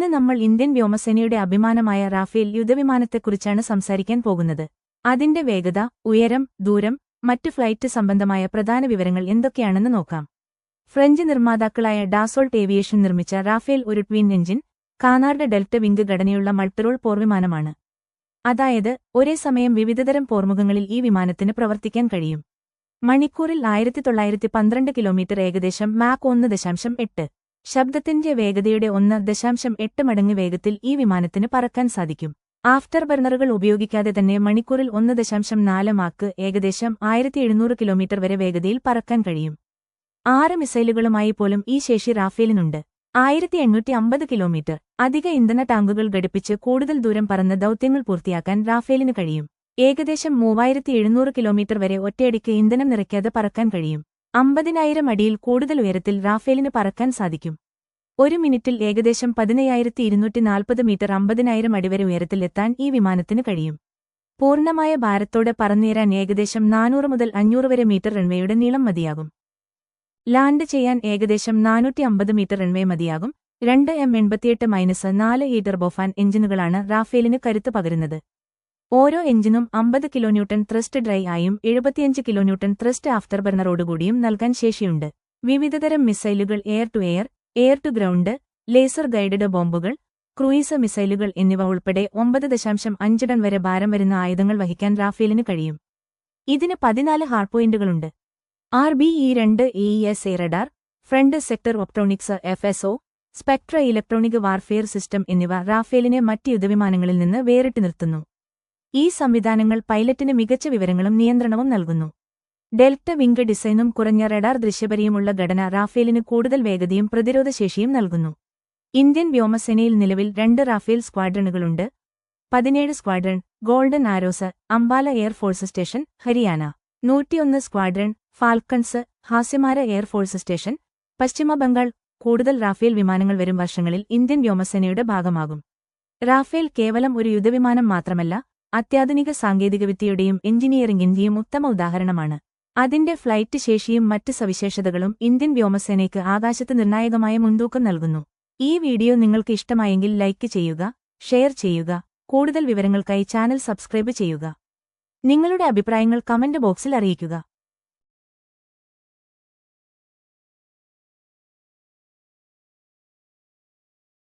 ഇന്ന് നമ്മൾ ഇന്ത്യൻ വ്യോമസേനയുടെ അഭിമാനമായ റാഫേൽ യുദ്ധവിമാനത്തെക്കുറിച്ചാണ് സംസാരിക്കാൻ പോകുന്നത്. അതിന്റെ വേഗത, ഉയരം, ദൂരം, മറ്റ് ഫ്ലൈറ്റ് സംബന്ധമായ പ്രധാന വിവരങ്ങൾ എന്തൊക്കെയാണെന്ന് നോക്കാം. ഫ്രഞ്ച് നിർമ്മാതാക്കളായ ഡാസോൾട്ട് ഏവിയേഷൻ നിർമ്മിച്ച റാഫേൽ ഒരു twin engine, canard delta wing ഘടനയുള്ള മൾട്ടിറോൾ പോർവിമാനമാണ്. അതായത്, ഒരേ സമയം വിവിധതരം പോർമുഖങ്ങളിൽ ഈ വിമാനത്തിന് പ്രവർത്തിക്കാൻ കഴിയും. മണിക്കൂറിൽ 1912 കിലോമീറ്റർ, ഏകദേശം മാക് 1.8. ശബ്ദത്തിന്റെ വേഗതയുടെ 1.8 മടങ്ങ് വേഗത്തിൽ ഈ വിമാനത്തിന് പറക്കാൻ സാധിക്കും. ആഫ്റ്റർ ബർണറുകൾ ഉപയോഗിക്കാതെ തന്നെ മണിക്കൂറിൽ 1.4 മാക്ക്, ഏകദേശം 1700 കിലോമീറ്റർ വരെ വേഗതയിൽ പറക്കാൻ കഴിയും. 6 മിസൈലുകളുമായി പോലും ഈ ശേഷി റാഫേലിനുണ്ട്. 1850 കിലോമീറ്റർ. അധിക ഇന്ധന ടാങ്കുകൾ ഘടിപ്പിച്ച് കൂടുതൽ ദൂരം പറന്ന് ദൗത്യങ്ങൾ പൂർത്തിയാക്കാൻ റാഫേലിന് കഴിയും. ഏകദേശം 3700 കിലോമീറ്റർ വരെ ഒറ്റയടിക്ക് ഇന്ധനം നിറയ്ക്കാതെ പറക്കാൻ കഴിയും. 50,000 അടിയിൽ കൂടുതൽ ഉയരത്തിൽ റാഫേലിന് പറക്കാൻ സാധിക്കും. ഒരു മിനിറ്റിൽ ഏകദേശം 15,240 മീറ്റർ, 50,000 അടി വരെ ഉയരത്തിൽ എത്താൻ ഈ വിമാനത്തിന് കഴിയും. പൂർണ്ണമായ ഭാരത്തോടെ പറന്നുയരാൻ ഏകദേശം 400 മുതൽ 500 വരെ മീറ്റർ റൺവേയുടെ നീളം മതിയാകും. ലാൻഡ് ചെയ്യാൻ ഏകദേശം 450 മീറ്റർ റൺവേ മതിയാകും. 2 M88-4 ഈ ടർബോഫാൻ എഞ്ചിനുകളാണ് റാഫേലിന് കരുത്ത് പകരുന്നത്. ഓരോ എഞ്ചിനും 50 കിലോന്യൂട്ടൺ ത്രസ്റ്റ് ഡ്രൈ ആയും 75 കിലോന്യൂട്ടൺ ത്രസ്റ്റ് ആഫ്റ്റർ ബർണറോടുകൂടിയും നൽകാൻ ശേഷിയുണ്ട്. വിവിധതരം മിസൈലുകൾ, air to air, air to ground, laser guided ബോംബുകൾ, ക്രൂയിസ് മിസൈലുകൾ എന്നിവ ഉൾപ്പെടെ 9.5 ടൺ വരെ ഭാരം വരുന്ന ആയുധങ്ങൾ വഹിക്കാൻ റാഫേലിന് കഴിയും. ഇതിന് 14 ഹാർഡ്പോയിന്റുകളുണ്ട്. RBE-2 AES radar, front sector optronics FSO, Spectra electronic warfare system എന്നിവ റാഫേലിനെ മറ്റ് യുദ്ധവിമാനങ്ങളിൽ നിന്ന് വേറിട്ട് നിർത്തുന്നു. ഈ സംവിധാനങ്ങൾ പൈലറ്റിന് മികച്ച വിവരങ്ങളും നിയന്ത്രണവും നൽകുന്നു. ഡെൽറ്റ വിംഗ് ഡിസൈനും കുറഞ്ഞ റഡാർ ദൃശ്യപരിയുമുള്ള ഘടന റാഫേലിന് കൂടുതൽ വേഗതയും പ്രതിരോധശേഷിയും നൽകുന്നു. ഇന്ത്യൻ വ്യോമസേനയിൽ നിലവിൽ 2 റാഫേൽ സ്ക്വാഡ്രണുകളുണ്ട്. 17 squadron, golden arrows, Ambala air force station, Haryana. 101 squadron, falcons, Hasimara air force station, പശ്ചിമ ബംഗാൾ. കൂടുതൽ റാഫേൽ വിമാനങ്ങൾ വരും വർഷങ്ങളിൽ ഇന്ത്യൻ വ്യോമസേനയുടെ ഭാഗമാകും. റാഫേൽ കേവലം ഒരു യുദ്ധവിമാനം മാത്രമല്ല, അത്യാധുനിക സാങ്കേതികവിദ്യയുടെയും എഞ്ചിനീയറിംഗിന്റെയും ഉത്തമ ഉദാഹരണമാണ്. അതിന്റെ ഫ്ലൈറ്റ് ശേഷിയും മറ്റ് സവിശേഷതകളും ഇന്ത്യൻ വ്യോമസേനയ്ക്ക് ആകാശത്ത് നിർണായകമായ മുൻതൂക്കം നൽകുന്നു. ഈ വീഡിയോ നിങ്ങൾക്ക് ഇഷ്ടമായെങ്കിൽ ലൈക്ക് ചെയ്യുക, ഷെയർ ചെയ്യുക. കൂടുതൽ വിവരങ്ങൾക്കായി ചാനൽ സബ്സ്ക്രൈബ് ചെയ്യുക. നിങ്ങളുടെ അഭിപ്രായങ്ങൾ കമന്റ് ബോക്സിൽ അറിയിക്കുക.